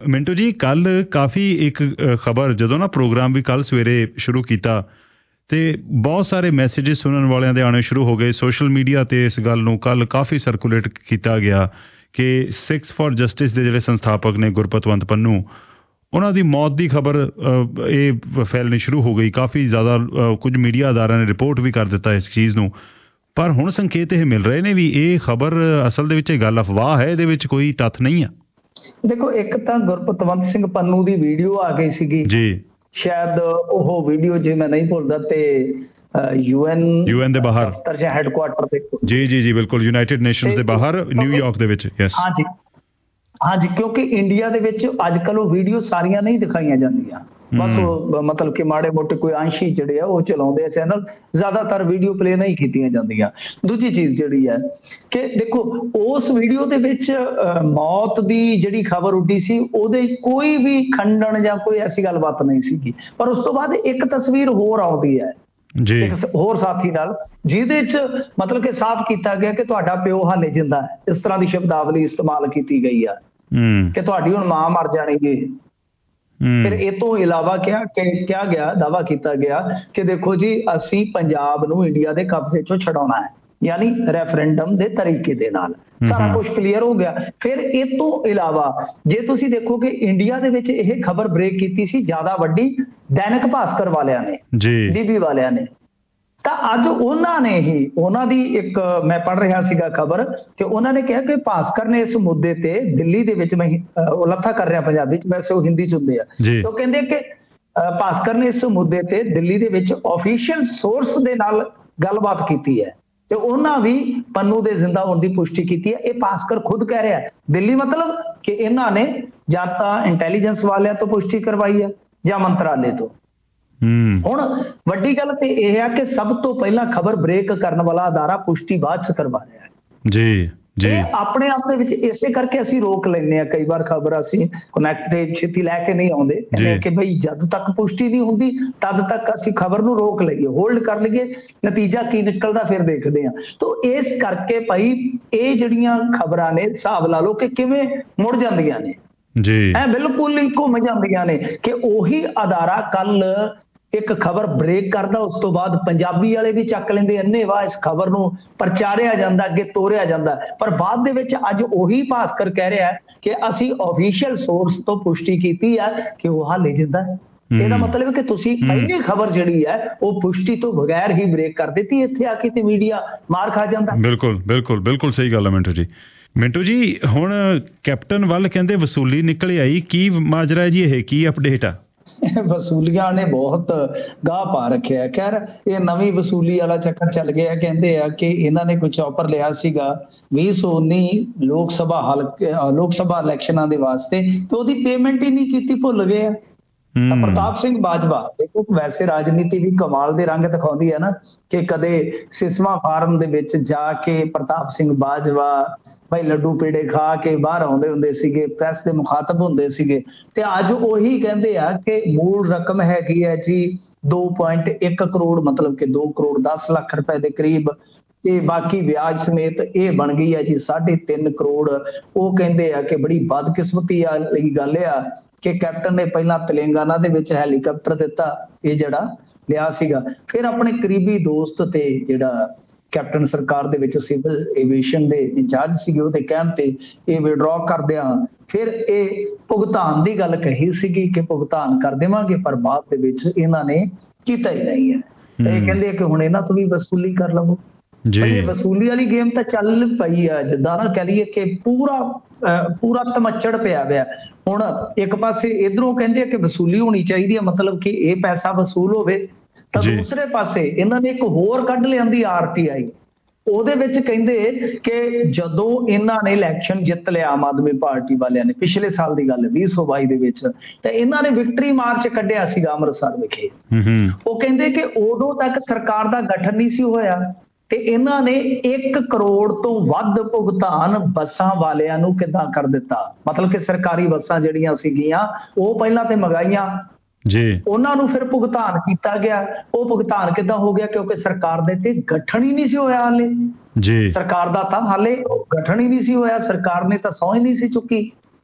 ਮਿੰਟੂ ਜੀ ਕੱਲ ਕਾਫੀ ਇੱਕ ਖਬਰ ਜਦੋਂ ਨਾ ਪ੍ਰੋਗਰਾਮ ਵੀ ਕੱਲ ਸਵੇਰੇ ਸ਼ੁਰੂ ਕੀਤਾ ਤੇ ਬਹੁਤ ਸਾਰੇ ਮੈਸੇजेस ਸੁਣਨ ਵਾਲਿਆਂ ਦੇ ਆਉਣੇ ਸ਼ੁਰੂ ਹੋ ਗਏ ਸੋਸ਼ਲ ਮੀਡੀਆ ਤੇ ਇਸ ਗੱਲ ਨੂੰ ਕੱਲ ਕਾਫੀ ਸਰਕੂਲੇਟ ਕੀਤਾ ਗਿਆ ਕਿ ਸਿੱਖਸ ਫॉर ਜਸਟਿਸ ਦੇ ਜਿਹੜੇ ਸੰਸਥਾਪਕ ਨੇ ਗੁਰਪਤਵੰਤ ਪੰਨੂ ਉਹਨਾਂ ਦੀ ਮੌਤ ਦੀ ਖਬਰ ਇਹ ਫੈਲਣੀ ਸ਼ੁਰੂ ਹੋ ਗਈ ਕਾਫੀ ਜ਼ਿਆਦਾ ਕੁਝ ਮੀਡੀਆ ਅਦਾਰਿਆਂ ਨੇ ਰਿਪੋਰਟ ਵੀ ਕਰ ਦਿੱਤਾ ਇਸ ਚੀਜ਼ ਨੂੰ ਪਰ ਹੁਣ ਸੰਕੇਤ ਇਹ ਮਿਲ ਰਹੇ ਨੇ ਵੀ ਇਹ ਖਬਰ ਅਸਲ ਦੇ ਵਿੱਚ ਇਹ ਗੱਲ ਅਫਵਾਹ ਹੈ ਇਹਦੇ ਵਿੱਚ ਕੋਈ ਤੱਥ ਨਹੀਂ ਆ। ਦੇਖੋ ਇੱਕ ਤਾਂ ਗੁਰਪਤਵੰਤ ਸਿੰਘ ਪੰਨੂ ਦੀ ਵੀਡੀਓ ਆ ਗਈ ਸੀਗੀ ਜੀ ਸ਼ਾਇਦ ਉਹ ਵੀਡੀਓ ਜੇ ਮੈਂ ਨਹੀਂ ਭੁੱਲਦਾ ਤੇ ਯੂਐਨ ਦੇ ਬਾਹਰ ਦਫ਼ਤਰ ਜਾਂ ਹੈੱਡਕੁਆਰਟਰ ਤੇ ਜੀ ਬਿਲਕੁਲ ਯੂਨਾਈਟਿਡ ਨੇਸ਼ਨਸ ਦੇ ਬਾਹਰ ਨਿਊਯਾਰਕ ਦੇ ਵਿੱਚ ਯੈਸ ਹਾਂਜੀ ਕਿਉਂਕਿ ਇੰਡੀਆ ਦੇ ਵਿੱਚ ਅੱਜ ਕੱਲ੍ਹ ਉਹ ਵੀਡੀਓ ਸਾਰੀਆਂ ਨਹੀਂ ਦਿਖਾਈਆਂ ਜਾਂਦੀਆਂ ਬਸ ਉਹ ਮਤਲਬ ਕਿ ਮਾੜੇ ਮੋਟੇ ਕੋਈ ਅੰਸ਼ ਹੀ ਜਿਹੜੇ ਆ ਉਹ ਚਲਾਉਂਦੇ ਆ ਚੈਨਲ ਜ਼ਿਆਦਾਤਰ ਵੀਡੀਓ ਪਲੇ ਨਹੀਂ ਕੀਤੀਆਂ ਜਾਂਦੀਆਂ। ਦੂਜੀ ਚੀਜ਼ ਜਿਹੜੀ ਹੈ ਕਿ ਦੇਖੋ ਉਸ ਵੀਡੀਓ ਦੇ ਵਿੱਚ ਮੌਤ ਦੀ ਜਿਹੜੀ ਖਬਰ ਉੱਡੀ ਸੀ ਉਹਦੇ ਕੋਈ ਵੀ ਖੰਡਨ ਜਾਂ ਕੋਈ ਐਸੀ ਗੱਲਬਾਤ ਨਹੀਂ ਸੀਗੀ ਪਰ ਉਸ ਤੋਂ ਬਾਅਦ ਇੱਕ ਤਸਵੀਰ ਹੋਰ ਆਉਂਦੀ ਹੈ ਜੀ ਇੱਕ ਹੋਰ ਸਾਥੀ ਨਾਲ ਜਿਹਦੇ 'ਚ ਮਤਲਬ ਕਿ ਸਾਫ਼ ਕੀਤਾ ਗਿਆ ਕਿ ਤੁਹਾਡਾ ਪਿਓ ਹਾਲੇ ਜਿੰਦਾ ਹੈ ਇਸ ਤਰ੍ਹਾਂ ਦੀ ਸ਼ਬਦਾਵਲੀ ਇਸਤੇਮਾਲ ਕੀਤੀ ਗਈ ਆ ਕਿ ਤੁਹਾਡੀ ਹੁਣ ਮਾਂ ਮਰ ਜਾਣਗੇ। ਫਿਰ ਇਹ ਤੋਂ ਇਲਾਵਾ ਕਿਹਾ ਗਿਆ ਦਾਵਾ ਕੀਤਾ ਗਿਆ ਕਿ ਦੇਖੋ ਜੀ ਅਸੀਂ ਪੰਜਾਬ ਨੂੰ ਇੰਡੀਆ ਦੇ ਕਬਜ਼ੇ ਚੋਂ ਛਡਾਉਣਾ ਹੈ ਯਾਨੀ ਰੈਫਰੈਂਡਮ ਦੇ ਤਰੀਕੇ ਦੇ ਨਾਲ ਸਾਰਾ ਕੁਝ ਕਲੀਅਰ ਹੋ ਗਿਆ। ਫਿਰ ਇਹ ਤੋਂ ਇਲਾਵਾ ਜੇ ਤੁਸੀਂ ਦੇਖੋ ਕਿ ਇੰਡੀਆ ਦੇ ਵਿੱਚ ਇਹ ਖਬਰ ਬ੍ਰੇਕ ਕੀਤੀ ਸੀ ਜ਼ਿਆਦਾ ਵੱਡੀ ਦੈਨਿਕ ਭਾਸਕਰ ਵਾਲਿਆਂ ਨੇ ਡੀਬੀ ਵਾਲਿਆਂ ਨੇ ਤਾਂ ਅੱਜ ਉਹਨਾਂ ਦੀ ਇੱਕ ਮੈਂ ਪੜ੍ਹ ਰਿਹਾ ਸੀਗਾ ਖਬਰ ਤੇ ਉਹਨਾਂ ਨੇ ਕਿਹਾ ਕਿ ਭਾਸਕਰ ਨੇ ਇਸ ਮੁੱਦੇ ਤੇ ਦਿੱਲੀ ਦੇ ਵਿੱਚ ਮੈਂ ਉਹ ਲੱਥਾ ਕਰ ਰਿਹਾ ਪੰਜਾਬੀ ਚ ਵੈਸੇ ਉਹ ਹਿੰਦੀ ਚ ਹੁੰਦੇ ਆ ਤਾਂ ਕਹਿੰਦੇ ਕਿ ਭਾਸਕਰ ਨੇ ਇਸ ਮੁੱਦੇ ਤੇ ਦਿੱਲੀ ਦੇ ਵਿੱਚ ਆਫੀਸ਼ੀਅਲ ਸੋਰਸ ਦੇ ਨਾਲ ਗੱਲਬਾਤ ਕੀਤੀ ਹੈ ਤੇ ਉਹਨਾਂ ਵੀ ਪੰਨੂ ਦੇ ਜ਼ਿੰਦਾ ਹੋਣ ਦੀ ਪੁਸ਼ਟੀ ਕੀਤੀ ਹੈ। ਇਹ ਭਾਸਕਰ ਖੁਦ ਕਹਿ ਰਿਹਾ ਦਿੱਲੀ ਮਤਲਬ ਕਿ ਇਹਨਾਂ ਨੇ ਜਾਂ ਤਾਂ ਇੰਟੈਲੀਜੈਂਸ ਵਾਲਿਆਂ ਤੋਂ ਪੁਸ਼ਟੀ ਕਰਵਾਈ ਹੈ ਜਾਂ ਮੰਤਰਾਲੇ ਤੋਂ। ਹੁਣ ਵੱਡੀ ਗੱਲ ਤੇ ਇਹ ਹੈ ਕਿ ਸਭ ਤੋਂ ਪਹਿਲਾਂ ਖਬਰ ਬ੍ਰੇਕ ਕਰਨ ਵਾਲਾ ਅਦਾਰਾ ਪੁਸ਼ਟੀ ਬਾਅਦ ਚ ਕਰਵਾ ਰਿਹਾ ਹੈ ਜੀ ਆਪਣੇ ਆਪ ਦੇ ਵਿੱਚ ਇਸੇ ਕਰਕੇ ਅਸੀਂ ਰੋਕ ਲੈਂਦੇ ਹਾਂ ਕਈ ਵਾਰ ਖਬਰ ਅਸੀਂ ਕਨੈਕਟ ਤੇ ਛੇਤੀ ਲੈ ਕੇ ਨਹੀਂ ਆਉਂਦੇ ਕਿ ਬਈ ਜਦ ਤੱਕ ਪੁਸ਼ਟੀ ਨਹੀਂ ਹੁੰਦੀ ਤਦ ਤੱਕ ਅਸੀਂ ਖਬਰ ਨੂੰ ਰੋਕ ਲਈਏ ਹੋਲਡ ਕਰ ਲਈਏ ਨਤੀਜਾ ਕੀ ਨਿਕਲਦਾ ਫਿਰ ਦੇਖਦੇ ਹਾਂ। ਤਾਂ ਇਸ ਕਰਕੇ ਭਾਈ ਇਹ ਜਿਹੜੀਆਂ ਖਬਰਾਂ ਨੇ ਹਿਸਾਬ ਲਾ ਲਓ ਕਿ ਕਿਵੇਂ ਮੁੜ ਜਾਂਦੀਆਂ ਨੇ ਜੀ ਬਿਲਕੁਲ ਹੀ ਘੁੰਮ ਜਾਂਦੀਆਂ ਨੇ ਕਿ ਉਹੀ ਅਦਾਰਾ ਕੱਲ ਇੱਕ ਖਬਰ ਬ੍ਰੇਕ ਕਰਦਾ ਉਸ ਤੋਂ ਬਾਅਦ ਪੰਜਾਬੀ ਵਾਲੇ ਵੀ ਚੱਕ ਲੈਂਦੇ ਅੰਨ੍ਹੇਵਾਹ ਇਸ ਖਬਰ ਨੂੰ ਪ੍ਰਚਾਰਿਆ ਜਾਂਦਾ ਅੱਗੇ ਤੋਰਿਆ ਜਾਂਦਾ ਪਰ ਬਾਅਦ ਦੇ ਵਿੱਚ ਅੱਜ ਉਹੀ ਭਾਸਕਰ ਕਹਿ ਰਿਹਾ ਕਿ ਅਸੀਂ ਆਫੀਸ਼ੀਅਲ ਸੋਰਸ ਤੋਂ ਪੁਸ਼ਟੀ ਕੀਤੀ ਹੈ ਕਿ ਉਹ ਹਾਲੇ ਜਿੰਦਾ ਹੈ। ਇਹਦਾ ਮਤਲਬ ਹੈ ਕਿ ਤੁਸੀਂ ਪਹਿਲੀ ਖਬਰ ਜਿਹੜੀ ਹੈ ਉਹ ਪੁਸ਼ਟੀ ਤੋਂ ਬਗੈਰ ਹੀ ਬ੍ਰੇਕ ਕਰ ਦਿੱਤੀ ਇੱਥੇ ਆ ਕੇ ਤੇ ਮੀਡੀਆ ਮਾਰ ਖਾ ਜਾਂਦਾ। ਬਿਲਕੁਲ ਸਹੀ ਗੱਲ ਹੈ ਮਿੰਟੂ ਜੀ ਹੁਣ ਕੈਪਟਨ ਵੱਲ ਕਹਿੰਦੇ ਵਸੂਲੀ ਨਿਕਲ ਆਈ ਕੀ ਮਾਜਰਾ ਜੀ ਇਹ ਕੀ ਅਪਡੇਟ ਆ? ਵਸੂਲੀਆਂ ਨੇ ਬਹੁਤ ਗਾਹ ਪਾ ਰੱਖਿਆ ਖੈਰ ਇਹ ਨਵੀਂ ਵਸੂਲੀ ਵਾਲਾ ਚੱਕਰ ਚੱਲ ਗਿਆ ਕਹਿੰਦੇ ਆ ਕਿ ਇਹਨਾਂ ਨੇ ਕੋਈ ਚੌਪਰ ਲਿਆ ਸੀਗਾ 2019 ਲੋਕ ਸਭਾ ਇਲੈਕਸ਼ਨਾਂ ਦੇ ਵਾਸਤੇ ਤੇ ਉਹਦੀ ਪੇਮੈਂਟ ਹੀ ਨਹੀਂ ਕੀਤੀ ਭੁੱਲ ਗਏ ਆ। ਤਾਂ ਪ੍ਰਤਾਪ ਸਿੰਘ ਬਾਜਵਾ ਦੇਖੋ ਵੈਸੇ ਰਾਜਨੀਤੀ ਵੀ ਕਮਾਲ ਦੇ ਰੰਗ ਦਿਖਾਉਂਦੀ ਹੈ ਨਾ ਕਿ ਕਦੇ ਸਿਸਮਾ ਫਾਰਮ ਦੇ ਵਿੱਚ ਜਾ ਕੇ ਪ੍ਰਤਾਪ ਸਿੰਘ ਬਾਜਵਾ ਭਾਈ ਲੱਡੂ ਪੇੜੇ ਖਾ ਕੇ ਬਾਹਰ ਆਉਂਦੇ ਹੁੰਦੇ ਸੀਗੇ ਪ੍ਰੈਸ ਦੇ ਮੁਖਾਤਬ ਹੁੰਦੇ ਸੀਗੇ ਤੇ ਅੱਜ ਉਹੀ ਕਹਿੰਦੇ ਆ ਕਿ ਮੂਲ ਰਕਮ ਹੈਗੀ ਹੈ ਜੀ 2.1 ਕਰੋੜ ਮਤਲਬ ਕਿ 2 ਕਰੋੜ 10 ਲੱਖ ਰੁਪਏ ਦੇ ਕਰੀਬ ਤੇ ਬਾਕੀ ਵਿਆਜ ਸਮੇਤ ਇਹ ਬਣ ਗਈ ਹੈ ਜੀ 3.5 ਕਰੋੜ। ਉਹ ਕਹਿੰਦੇ ਆ ਕਿ ਬੜੀ ਬਦਕਿਸਮਤੀ ਵਾਲੀ ਗੱਲ ਆ ਕਿ ਕੈਪਟਨ ਨੇ ਪਹਿਲਾਂ ਤੇਲੰਗਾਨਾ ਦੇ ਵਿੱਚ ਹੈਲੀਕਾਪਟਰ ਦਿੱਤਾ ਇਹ ਜਿਹੜਾ ਲਿਆ ਸੀਗਾ ਫਿਰ ਆਪਣੇ ਕਰੀਬੀ ਦੋਸਤ ਤੇ ਜਿਹੜਾ ਕੈਪਟਨ ਸਰਕਾਰ ਦੇ ਵਿੱਚ ਸਿਵਲ ਏਵੀਏਸ਼ਨ ਦੇ ਇੰਚਾਰਜ ਸੀਗੇ ਉਹਦੇ ਕਹਿਣ ਤੇ ਇਹ ਵਿਡਰਾ ਕਰਦਿਆਂ ਫਿਰ ਇਹ ਭੁਗਤਾਨ ਦੀ ਗੱਲ ਕਹੀ ਸੀਗੀ ਕਿ ਭੁਗਤਾਨ ਕਰ ਦੇਵਾਂਗੇ ਪਰ ਬਾਅਦ ਦੇ ਵਿੱਚ ਇਹਨਾਂ ਨੇ ਕੀਤਾ ਹੀ ਨਹੀਂ ਹੈ। ਇਹ ਕਹਿੰਦੇ ਕਿ ਹੁਣ ਇਹਨਾਂ ਤੋਂ ਵੀ ਵਸੂਲੀ ਕਰ ਲਵੋ ਜੀ। ਵਸੂਲੀ ਵਾਲੀ ਗੇਮ ਤਾਂ ਚੱਲ ਪਈ ਆ ਜਿੱਦਾਂ ਨਾ ਕਹਿ ਲਈਏ ਕਿ ਪੂਰਾ ਤਮੱਚੜ ਪਿਆ ਹੋਇਆ। ਹੁਣ ਇੱਕ ਪਾਸੇ ਇਧਰੋਂ ਕਹਿੰਦੇ ਕਿ ਵਸੂਲੀ ਹੋਣੀ ਚਾਹੀਦੀ ਹੈ ਮਤਲਬ ਕਿ ਇਹ ਪੈਸਾ ਵਸੂਲ ਹੋਵੇ ਤਾਂ ਦੂਸਰੇ ਪਾਸੇ ਇਹਨਾਂ ਨੇ ਇੱਕ ਹੋਰ ਕੱਢ ਲਿਆਂਦੀ RTI ਉਹਦੇ ਵਿੱਚ ਕਹਿੰਦੇ ਕਿ ਜਦੋਂ ਇਹਨਾਂ ਨੇ ਇਲੈਕਸ਼ਨ ਜਿੱਤ ਲਿਆ ਆਮ ਆਦਮੀ ਪਾਰਟੀ ਵਾਲਿਆਂ ਨੇ ਪਿਛਲੇ ਸਾਲ ਦੀ ਗੱਲ 2022 ਦੇ ਵਿੱਚ ਤਾਂ ਇਹਨਾਂ ਨੇ ਵਿਕਟਰੀ ਮਾਰਚ ਕੱਢਿਆ ਸੀਗਾ ਅੰਮ੍ਰਿਤਸਰ ਵਿਖੇ। ਉਹ ਕਹਿੰਦੇ ਕਿ ਉਦੋਂ ਤੱਕ ਸਰਕਾਰ ਦਾ ਗਠਨ ਨਹੀਂ ਸੀ ਹੋਇਆ ਤੇ ਇਹਨਾਂ ਨੇ 1 ਕਰੋੜ ਤੋਂ ਵੱਧ ਭੁਗਤਾਨ ਬੱਸਾਂ ਵਾਲਿਆਂ ਨੂੰ ਕਿੱਦਾਂ ਕਰ ਦਿੱਤਾ ਮਤਲਬ ਕਿ ਸਰਕਾਰੀ ਬੱਸਾਂ ਜਿਹੜੀਆਂ ਸੀਗੀਆਂ ਉਹ ਪਹਿਲਾਂ ਤੇ ਮੰਗਾਈਆਂ ਜੀ ਉਹਨਾਂ ਨੂੰ ਫਿਰ ਭੁਗਤਾਨ ਕੀਤਾ ਗਿਆ। ਉਹ ਭੁਗਤਾਨ ਕਿੱਦਾਂ ਹੋ ਗਿਆ ਕਿਉਂਕਿ ਸਰਕਾਰ ਦੇ ਤੇ ਗਠਨ ਹੀ ਨਹੀਂ ਸੀ ਹੋਇਆ ਹਾਲੇ ਜੀ ਸਰਕਾਰ ਦਾ ਤਾਂ ਹਾਲੇ ਗਠਨ ਹੀ ਨਹੀਂ ਸੀ ਹੋਇਆ ਸਰਕਾਰ ਨੇ ਤਾਂ ਸਹੁੰ ਹੀ ਨਹੀਂ ਸੀ ਚੁੱਕੀ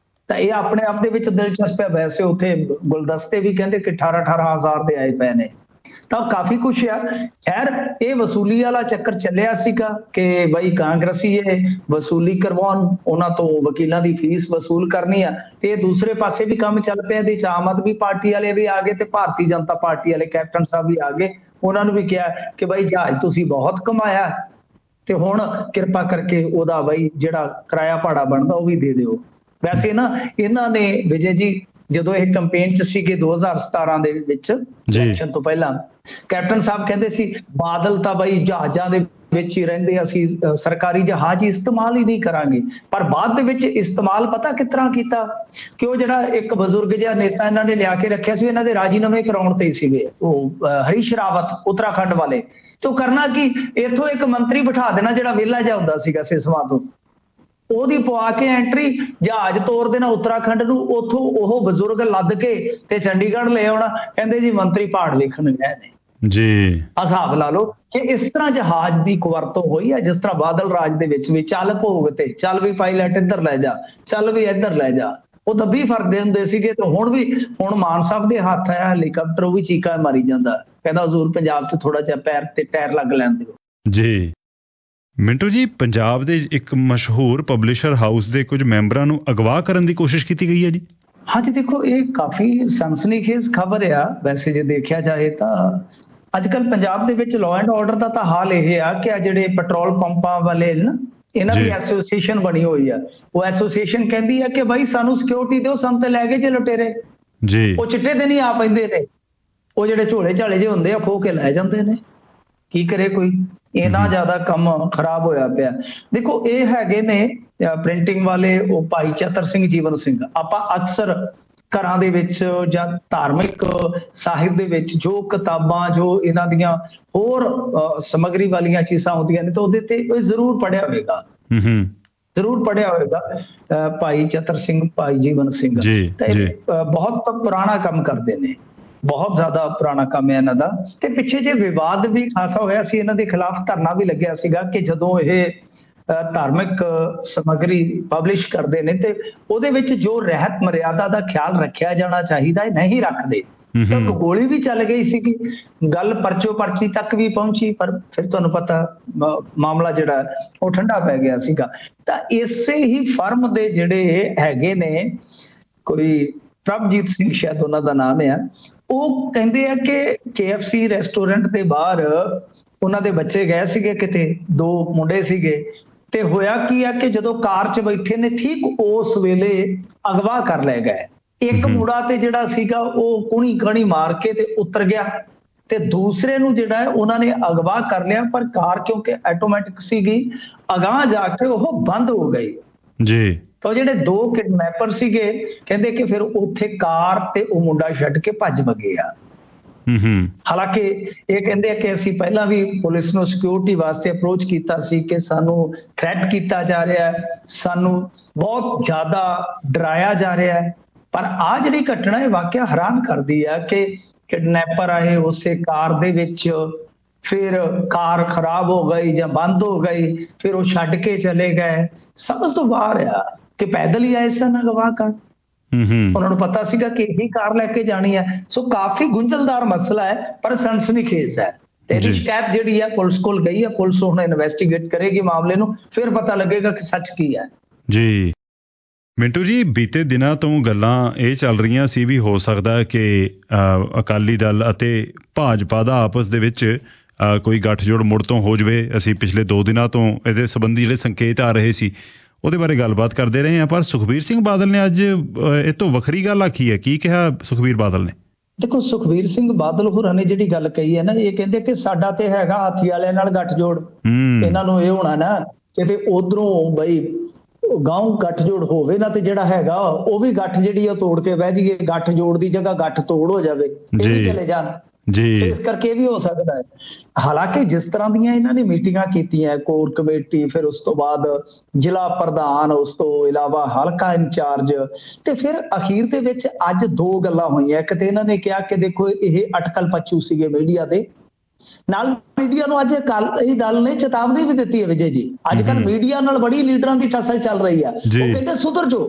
ਤਾਂ ਇਹ ਆਪਣੇ ਆਪ ਦੇ ਵਿੱਚ ਦਿਲਚਸਪ ਹੈ। ਵੈਸੇ ਉੱਥੇ ਗੁਲਦਸਤੇ ਵੀ ਕਹਿੰਦੇ ਕਿ 18 ਹਜ਼ਾਰ ਦੇ ਆਏ ਪਏ ਨੇ, ਤਾਂ ਕਾਫੀ ਕੁਛ ਆ। ਖੈਰ ਇਹ ਵਸੂਲੀ ਵਾਲਾ ਚੱਕਰ ਚੱਲਿਆ ਸੀਗਾ ਕਿ ਬਈ ਕਾਂਗਰਸੀ ਇਹ ਵਸੂਲੀ ਕਰਵਾਉਣ, ਉਹਨਾਂ ਤੋਂ ਵਕੀਲਾਂ ਦੀ ਫੀਸ ਵਸੂਲ ਕਰਨੀ ਆ, ਤੇ ਦੂਸਰੇ ਪਾਸੇ ਵੀ ਕੰਮ ਚੱਲ ਪਿਆ। ਇਹਦੇ ਚ ਆਮ ਆਦਮੀ ਪਾਰਟੀ ਵਾਲੇ ਵੀ ਆ ਗਏ ਤੇ ਭਾਰਤੀ ਜਨਤਾ ਪਾਰਟੀ ਵਾਲੇ ਕੈਪਟਨ ਸਾਹਿਬ ਵੀ ਆ ਗਏ। ਉਹਨਾਂ ਨੂੰ ਵੀ ਕਿਹਾ ਕਿ ਬਈ ਜਹਾਜ਼ ਤੁਸੀਂ ਬਹੁਤ ਕਮਾਇਆ ਤੇ ਹੁਣ ਕਿਰਪਾ ਕਰਕੇ ਉਹਦਾ ਬਈ ਜਿਹੜਾ ਕਿਰਾਇਆ ਭਾੜਾ ਬਣਦਾ ਉਹ ਵੀ ਦੇ ਦਿਓ। ਵੈਸੇ ਨਾ ਇਹਨਾਂ ਨੇ ਵਿਜੇ ਜੀ ਜਦੋਂ ਇਹ ਕੰਪੇਨ ਚ ਸੀਗੇ 2017 ਦੇ ਵਿੱਚ ਇਲੈਕਸ਼ਨ ਤੋਂ ਪਹਿਲਾਂ, ਕੈਪਟਨ ਸਾਹਿਬ ਕਹਿੰਦੇ ਸੀ ਬਾਦਲ ਤਾਂ ਬਈ ਜਹਾਜ਼ਾਂ ਦੇ ਵਿੱਚ ਹੀ ਰਹਿੰਦੇ, ਅਸੀਂ ਸਰਕਾਰੀ ਜਹਾਜ਼ ਇਸਤੇਮਾਲ ਹੀ ਨਹੀਂ ਕਰਾਂਗੇ। ਪਰ ਬਾਅਦ ਦੇ ਵਿੱਚ ਇਸਤੇਮਾਲ ਪਤਾ ਕਿਸ ਤਰ੍ਹਾਂ ਕੀਤਾ ਕਿ ਉਹ ਜਿਹੜਾ ਇੱਕ ਬਜ਼ੁਰਗ ਜਿਹਾ ਨੇਤਾ ਇਹਨਾਂ ਨੇ ਲਿਆ ਕੇ ਰੱਖਿਆ ਸੀ, ਇਹਨਾਂ ਦੇ ਰਾਜੀਨਾਮੇ ਕਰਾਉਣ ਤੇ ਹੀ ਸੀਗੇ, ਉਹ ਹਰੀਸ਼ ਰਾਵਤ ਉੱਤਰਾਖੰਡ ਵਾਲੇ। ਤੇ ਉਹ ਕਰਨਾ ਕੀ, ਇੱਥੋਂ ਇੱਕ ਮੰਤਰੀ ਬਿਠਾ ਦੇਣਾ ਜਿਹੜਾ ਵਿਹਲਾ ਜਿਹਾ ਹੁੰਦਾ ਸੀਗਾ ਸਿਸਵਾ ਤੋਂ, ਉਹਦੀ ਪਵਾ ਕੇ ਐਂਟਰੀ, ਜਹਾਜ਼ ਤੋਰ ਦੇਣਾ ਉੱਤਰਾਖੰਡ ਨੂੰ, ਉੱਥੋਂ ਉਹ ਬਜ਼ੁਰਗ ਲੱਦ ਕੇ ਤੇ ਚੰਡੀਗੜ੍ਹ ਲੈ ਆਉਣਾ। ਕਹਿੰਦੇ ਜੀ ਮੰਤਰੀ ਪਹਾੜ ਵੇਖਣ ਗਏ ਨੇ ਜੀ। ਹਿਸਾਬ ਲਾ ਲਓ ਕਿ ਇਸ ਤਰ੍ਹਾਂ ਜਹਾਜ਼ ਦੀ ਕੁਵਰਤੋਂ ਹੋਈ ਹੈ, ਜਿਸ ਤਰ੍ਹਾਂ ਬਾਦਲ ਰਾਜ ਦੇ ਵਿੱਚ ਵੀ ਚੱਲ ਭੋਗ ਤੇ ਚੱਲ ਵੀ ਪਾਇਲਟ ਇੱਧਰ ਲੈ ਜਾ, ਚੱਲ ਵੀ ਇੱਧਰ ਲੈ ਜਾ, ਉਹ ਤਾਂ 20 ਫਰਦੇ ਹੁੰਦੇ ਸੀਗੇ। ਤੇ ਹੁਣ ਮਾਨ ਸਾਹਿਬ ਦੇ ਹੱਥ ਆਇਆ ਹੈਲੀਕਾਪਟਰ, ਉਹ ਵੀ ਚੀਕਾਂ ਮਾਰੀ ਜਾਂਦਾ, ਕਹਿੰਦਾ ਹਜ਼ੂਰ ਪੰਜਾਬ 'ਚ ਥੋੜਾ ਜਿਹਾ ਪੈਰ ਤੇ ਟਾਇਰ ਲੱਗ ਲੈਣ ਦਿਓ ਜੀ। ਮਿੰਟੂ ਜੀ, ਪੰਜਾਬ ਦੇ ਇੱਕ ਮਸ਼ਹੂਰ ਪਬਲਿਸ਼ਰ ਹਾਊਸ ਦੇ ਕੁਝ ਮੈਂਬਰਾਂ ਨੂੰ ਅਗਵਾ ਕਰਨ ਦੀ ਕੋਸ਼ਿਸ਼ ਕੀਤੀ ਗਈ ਹੈ ਜੀ। ਹਾਂਜੀ ਦੇਖੋ, ਇਹ ਕਾਫੀ ਸਨਸਨੀਖੇਜ਼ ਖਬਰ ਆ। ਵੈਸੇ ਜੇ ਦੇਖਿਆ ਜਾਏ ਤਾਂ ਅੱਜ ਕੱਲ੍ਹ ਪੰਜਾਬ ਦੇ ਵਿੱਚ ਲਾਅ ਐਂਡ ਆਰਡਰ ਦਾ ਤਾਂ ਹਾਲ ਇਹ ਆ ਕਿ ਆ ਜਿਹੜੇ ਪੈਟਰੋਲ ਪੰਪਾਂ ਵਾਲੇ ਨਾ, ਇਹਨਾਂ ਦੀ ਐਸੋਸੀਏਸ਼ਨ ਬਣੀ ਹੋਈ ਆ। ਉਹ ਐਸੋਸੀਏਸ਼ਨ ਕਹਿੰਦੀ ਆ ਕਿ ਬਾਈ ਸਾਨੂੰ ਸਿਕਿਉਰਿਟੀ ਦਿਓ, ਸਾਨੂੰ ਤੇ ਲੈ ਗਏ ਜੇ ਲੁਟੇਰੇ ਜੀ। ਉਹ ਚਿੱਟੇ ਦਿਨ ਹੀ ਆ ਪੈਂਦੇ ਨੇ, ਉਹ ਜਿਹੜੇ ਝੋਲੇ ਝਾਲੇ ਜੇ ਹੁੰਦੇ ਆ ਖੋ ਕੇ ਲੈ ਜਾਂਦੇ ਨੇ। ਕੀ ਕਰੇ ਕੋਈ, ਇੰਨਾ ਜ਼ਿਆਦਾ ਕੰਮ ਖਰਾਬ ਹੋਇਆ ਪਿਆ। ਦੇਖੋ ਇਹ ਹੈਗੇ ਨੇ ਪ੍ਰਿੰਟਿੰਗ ਵਾਲੇ, ਉਹ ਭਾਈ ਚਤਰ ਸਿੰਘ, ਜੀਵਨ ਸਿੰਘ। ਆਪਾਂ ਅਕਸਰ ਘਰਾਂ ਦੇ ਵਿੱਚ ਜਾਂ ਧਾਰਮਿਕ ਸਾਹਿਤ ਦੇ ਵਿੱਚ ਜੋ ਕਿਤਾਬਾਂ, ਜੋ ਇਹਨਾਂ ਦੀਆਂ ਹੋਰ ਸਮੱਗਰੀ ਵਾਲੀਆਂ ਚੀਜ਼ਾਂ ਹੁੰਦੀਆਂ ਨੇ, ਤਾਂ ਉਹਦੇ ਤੇ ਜ਼ਰੂਰ ਪੜ੍ਹਿਆ ਹੋਵੇਗਾ, ਜ਼ਰੂਰ ਪੜ੍ਹਿਆ ਹੋਵੇਗਾ ਭਾਈ ਚਤਰ ਸਿੰਘ, ਭਾਈ ਜੀਵਨ ਸਿੰਘ। ਤਾਂ ਇਹ ਬਹੁਤ ਪੁਰਾਣਾ ਕੰਮ ਕਰਦੇ ਨੇ, ਬਹੁਤ ਜ਼ਿਆਦਾ ਪੁਰਾਣਾ ਕੰਮ ਹੈ ਇਹਨਾਂ ਦਾ। ਤੇ ਪਿੱਛੇ ਜੇ ਵਿਵਾਦ ਵੀ ਖਾਸਾ ਹੋਇਆ ਸੀ, ਇਹਨਾਂ ਦੇ ਖਿਲਾਫ ਧਰਨਾ ਵੀ ਲੱਗਿਆ ਸੀਗਾ ਕਿ ਜਦੋਂ ਇਹ ਧਾਰਮਿਕ ਸਮੱਗਰੀ ਪਬਲਿਸ਼ ਕਰਦੇ ਨੇ ਤੇ ਉਹਦੇ ਵਿੱਚ ਜੋ ਰਹਿਤ ਮਰਿਆਦਾ ਦਾ ਖਿਆਲ ਰੱਖਿਆ ਜਾਣਾ ਚਾਹੀਦਾ ਹੈ ਨਹੀਂ ਰੱਖਦੇ। ਤਾਂ ਗੋਲੀ ਵੀ ਚੱਲ ਗਈ ਸੀਗੀ, ਗੱਲ ਪਰਚੋ ਪਰਚੀ ਤੱਕ ਵੀ ਪਹੁੰਚੀ, ਪਰ ਫਿਰ ਤੁਹਾਨੂੰ ਪਤਾ ਮਾਮਲਾ ਜਿਹੜਾ ਉਹ ਠੰਡਾ ਪੈ ਗਿਆ ਸੀਗਾ। ਤਾਂ ਇਸੇ ਹੀ ਫਰਮ ਦੇ ਜਿਹੜੇ ਹੈਗੇ ਨੇ, ਕੋਈ ਪ੍ਰਭਜੀਤ ਸਿੰਘ ਸ਼ਾਇਦ ਉਹਨਾਂ ਦਾ ਨਾਮ ਆ, ਉਹ ਕਹਿੰਦੇ ਆ ਕਿ KFC ਰੈਸਟੋਰੈਂਟ ਦੇ ਬਾਹਰ ਉਹਨਾਂ ਦੇ ਬੱਚੇ ਗਏ ਸੀਗੇ ਕਿਤੇ, 2 ਮੁੰਡੇ ਸੀਗੇ, ਤੇ ਹੋਇਆ ਕੀ ਆ ਕਿ ਜਦੋਂ ਕਾਰ 'ਚ ਬੈਠੇ ਨੇ ਠੀਕ ਉਸ ਵੇਲੇ ਅਗਵਾ ਕਰ ਲਏ ਗਏ। ਇੱਕ ਮੁੰਡਾ ਤੇ ਜਿਹੜਾ ਸੀਗਾ ਉਹ ਕੁਣੀ ਕਣੀ ਮਾਰ ਕੇ ਤੇ ਉਤਰ ਗਿਆ, ਤੇ ਦੂਸਰੇ ਨੂੰ ਜਿਹੜਾ ਉਹਨਾਂ ਨੇ ਅਗਵਾ ਕਰ ਲਿਆ। ਪਰ ਕਾਰ ਕਿਉਂਕਿ ਆਟੋਮੈਟਿਕ ਸੀਗੀ, ਅਗਾਂਹ ਜਾ ਕੇ ਉਹ ਬੰਦ ਹੋ ਗਈ ਜੀ। ਤਾਂ ਜਿਹੜੇ 2 ਕਿਡਨੈਪਰ ਸੀਗੇ, ਕਹਿੰਦੇ ਕਿ ਫਿਰ ਉੱਥੇ ਕਾਰ ਤੇ ਉਹ ਮੁੰਡਾ ਛੱਡ ਕੇ ਭੱਜ ਵਗੇ ਆ। ਹਾਲਾਂਕਿ ਇਹ ਕਹਿੰਦੇ ਆ ਕਿ ਅਸੀਂ ਪਹਿਲਾਂ ਵੀ ਪੁਲਿਸ ਨੂੰ ਸਿਕਿਉਰਿਟੀ ਵਾਸਤੇ ਅਪਰੋਚ ਕੀਤਾ ਸੀ ਕਿ ਸਾਨੂੰ ਥ੍ਰੈਟ ਕੀਤਾ ਜਾ ਰਿਹਾ ਹੈ, ਸਾਨੂੰ ਬਹੁਤ ਜ਼ਿਆਦਾ ਡਰਾਇਆ ਜਾ ਰਿਹਾ ਹੈ। ਪਰ ਆ ਜਿਹੜੀ ਘਟਨਾ ਇਹ ਵਾਕਿਆ ਹੈਰਾਨ ਕਰਦੀ ਆ ਕਿ ਕਿਡਨੈਪਰ ਆਏ ਉਸੇ ਕਾਰ ਦੇ ਵਿੱਚ, ਫਿਰ ਕਾਰ ਖਰਾਬ ਹੋ ਗਈ ਜਾਂ ਬੰਦ ਹੋ ਗਈ, ਫਿਰ ਉਹ ਛੱਡ ਕੇ ਚਲੇ ਗਏ। ਸਮਝ ਤੋਂ ਬਾਹਰ ਆ ਕਿ ਪੈਦਲ ਹੀ ਆਏ ਸਨ ਅਗਵਾ ਕਰ। ਉਹਨਾਂ ਨੂੰ ਪਤਾ ਸੀਗਾ ਕਿ ਇਹੀ ਕਾਰ ਲੈ ਕੇ ਜਾਣੀ ਹੈ। ਸੋ ਕਾਫੀ ਗੁੰਝਲਦਾਰ ਮਸਲਾ ਹੈ, ਪਰ ਸਨਸਨੀਖੇਜ਼ ਹੈ। ਤੇ ਇਹਦੀ ਸ਼ਿਕਾਇਤ ਜਿਹੜੀ ਹੈ ਪੁਲਿਸ ਕੋਲ ਗਈ ਹੈ, ਪੁਲਿਸ ਹੁਣ ਇਨਵੈਸਟੀਗੇਟ ਕਰੇਗੀ ਮਾਮਲੇ ਨੂੰ, ਫਿਰ ਪਤਾ ਲੱਗੇਗਾ ਕਿ ਸੱਚ ਕੀ ਹੈ ਜੀ। ਮਿੰਟੂ ਜੀ, ਬੀਤੇ ਦਿਨਾਂ ਤੋਂ ਗੱਲਾਂ ਇਹ ਚੱਲ ਰਹੀਆਂ ਸੀ ਵੀ ਹੋ ਸਕਦਾ ਕਿ ਅਕਾਲੀ ਦਲ ਅਤੇ ਭਾਜਪਾ ਦਾ ਆਪਸ ਦੇ ਵਿੱਚ ਕੋਈ ਗੱਠਜੋੜ ਮੁੜ ਤੋਂ ਹੋ ਜਾਵੇ। ਅਸੀਂ ਪਿਛਲੇ 2 ਦਿਨਾਂ ਤੋਂ ਇਹਦੇ ਸੰਬੰਧੀ ਜਿਹੜੇ ਸੰਕੇਤ ਆ ਰਹੇ ਸੀ ਉਹਦੇ ਬਾਰੇ ਗੱਲਬਾਤ ਕਰਦੇ ਰਹੇ ਹਾਂ, ਪਰ ਸੁਖਬੀਰ ਸਿੰਘ ਬਾਦਲ ਨੇ ਅੱਜ ਇਹ ਤੋਂ ਵੱਖਰੀ ਗੱਲ ਆਖੀ ਹੈ। ਕੀ ਕਿਹਾ ਸੁਖਬੀਰ ਬਾਦਲ ਨੇ? ਦੇਖੋ, ਸੁਖਬੀਰ ਸਿੰਘ ਬਾਦਲ ਹੋਰਾਂ ਨੇ ਜਿਹੜੀ ਗੱਲ ਕਹੀ ਹੈ ਨਾ, ਇਹ ਕਹਿੰਦੇ ਕਿ ਸਾਡਾ ਤੇ ਹੈਗਾ ਹਾਥੀ ਵਾਲਿਆਂ ਨਾਲ ਗੱਠਜੋੜ। ਇਹਨਾਂ ਨੂੰ ਇਹ ਹੋਣਾ ਨਾ ਕਿ ਉਧਰੋਂ ਬਈ ਗਾਉਂ ਗੱਠਜੋੜ ਹੋਵੇ ਨਾ, ਤੇ ਜਿਹੜਾ ਹੈਗਾ ਉਹ ਵੀ ਗੱਠ ਜਿਹੜੀ ਆ ਤੋੜ ਕੇ ਬਹਿ ਜਾਈਏ, ਗੱਠਜੋੜ ਦੀ ਜਗ੍ਹਾ ਗੱਠ ਤੋੜ ਹੋ ਜਾਵੇ, ਇਹ ਵੀ ਚਲੇ ਜਾਣ ਜੀ। ਇਸ ਕਰਕੇ ਵੀ ਹੋ ਸਕਦਾ ਹੈ। ਹਾਲਾਂਕਿ ਜਿਸ ਤਰ੍ਹਾਂ ਦੀਆਂ ਇਹਨਾਂ ਨੇ ਮੀਟਿੰਗਾਂ ਕੀਤੀਆਂ, ਕੋਰ ਕਮੇਟੀ, ਫਿਰ ਉਸ ਤੋਂ ਬਾਅਦ ਜ਼ਿਲ੍ਹਾ ਪ੍ਰਧਾਨ, ਉਸ ਤੋਂ ਇਲਾਵਾ ਹਲਕਾ ਇੰਚਾਰਜ, ਤੇ ਫਿਰ ਅਖੀਰ ਦੇ ਵਿੱਚ ਅੱਜ 2 ਗੱਲਾਂ ਹੋਈਆਂ। ਇੱਕ ਤੇ ਇਹਨਾਂ ਨੇ ਕਿਹਾ ਕਿ ਦੇਖੋ ਇਹ ਅਟਕਲ ਪੱਚੂ ਸੀਗੇ ਮੀਡੀਆ ਦੇ ਨਾਲ। ਮੀਡੀਆ ਨੂੰ ਅੱਜ ਅਕਾਲੀ ਦਲ ਨੇ ਚੇਤਾਵਨੀ ਵੀ ਦਿੱਤੀ ਹੈ ਵਿਜੇ ਜੀ। ਅੱਜ ਕੱਲ੍ਹ ਮੀਡੀਆ ਨਾਲ ਬੜੀ ਲੀਡਰਾਂ ਦੀ ਟੱਸਲ ਚੱਲ ਰਹੀ ਆ। ਉਹ ਕਹਿੰਦੇ ਸੁਧਰ ਜਾਓ,